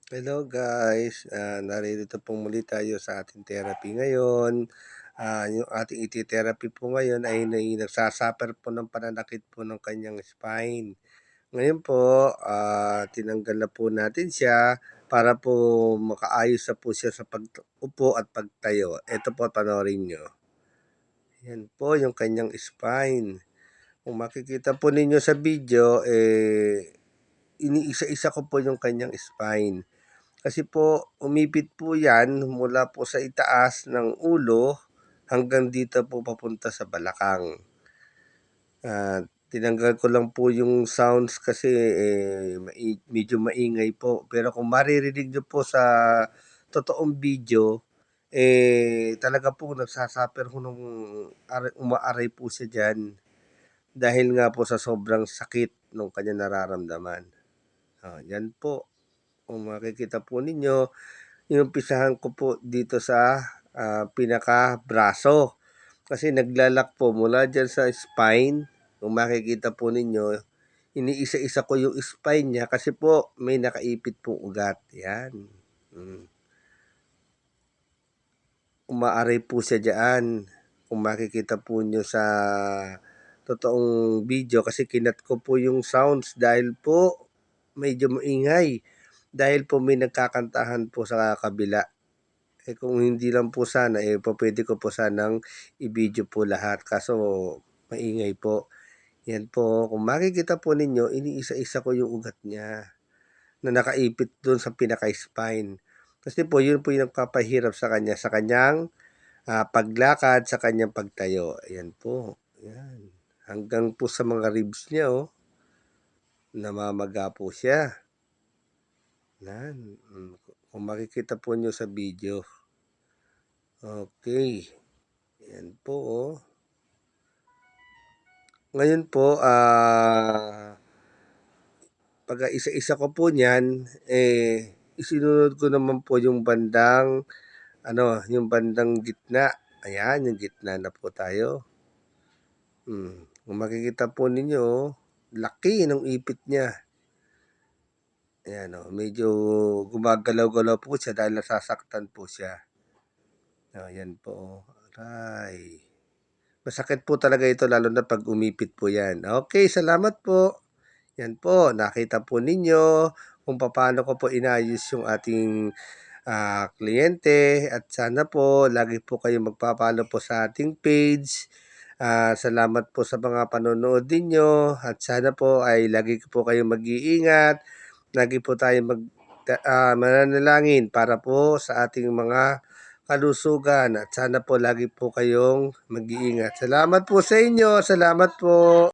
Hello guys, narito po muli tayo sa ating therapy ngayon. Yung ating iti-therapy po ngayon ay nagsasuffer po ng pananakit po ng kanyang spine. Ngayon po, tinanggal na po natin siya para po makaayos na po siya sa pag-upo at pagtayo. Ito po, panoorin nyo. Yan po yung kanyang spine. Kung makikita po ninyo sa video, iniisa-isa ko po yung kanyang spine. Kasi po, umipit po yan mula po sa itaas ng ulo hanggang dito po papunta sa balakang. Tinanggal ko lang po yung sounds kasi medyo maingay po. Pero kung maririnig nyo po sa totoong video, talaga po nagsasuffer ko nung umaaray po siya dyan. Dahil nga po sa sobrang sakit nung kanya nararamdaman. Yan po. Kung makikita po ninyo, inumpisahan ko po dito sa pinaka-braso. Kasi naglalak po mula dyan sa spine. Kung makikita po ninyo, iniisa-isa ko yung spine niya kasi po may nakaipit pong ugat. Yan. Umaaray po siya dyan. Kung makikita po nyo sa totoong video kasi kinat ko po yung sounds dahil po medyo maingay. Dahil po may nagkakantahan po sa kabila. Kung hindi lang po sana, pwede ko po sanang i-video po lahat. Kaso, maingay po. Yan po. Kung makikita po ninyo, iniisa-isa ko yung ugat niya na nakaipit doon sa pinaka-spine. Kasi po, yun po yung nagpapahirap sa kanya, sa kanyang paglakad, sa kanyang pagtayo. Ayan po. Yan. Hanggang po sa mga ribs niya, namamaga po siya. Yan. Kung makikita po nyo sa video. Okay. Yan po. Ngayon po, pag isa-isa ko po niyan, isinunod ko naman po yung bandang, yung bandang gitna. Ayan, yung gitna na po tayo. Kung makikita po ninyo, laki ng ipit niya. Ayan medyo gumagalaw-galaw po siya dahil nasasaktan po siya. Ayan po. Aray. Masakit po talaga ito lalo na pag umipit po yan. Okay, salamat po. Yan po, nakita po ninyo kung paano ko po inayos yung ating kliyente at sana po lagi po kayo magpapalo po sa ating page. Salamat po sa mga panonood ninyo at sana po ay lagi po kayo mag-iingat. Lagi po tayo mananalangin para po sa ating mga kalusugan at sana po lagi po kayong mag-iingat. Salamat po sa inyo. Salamat po.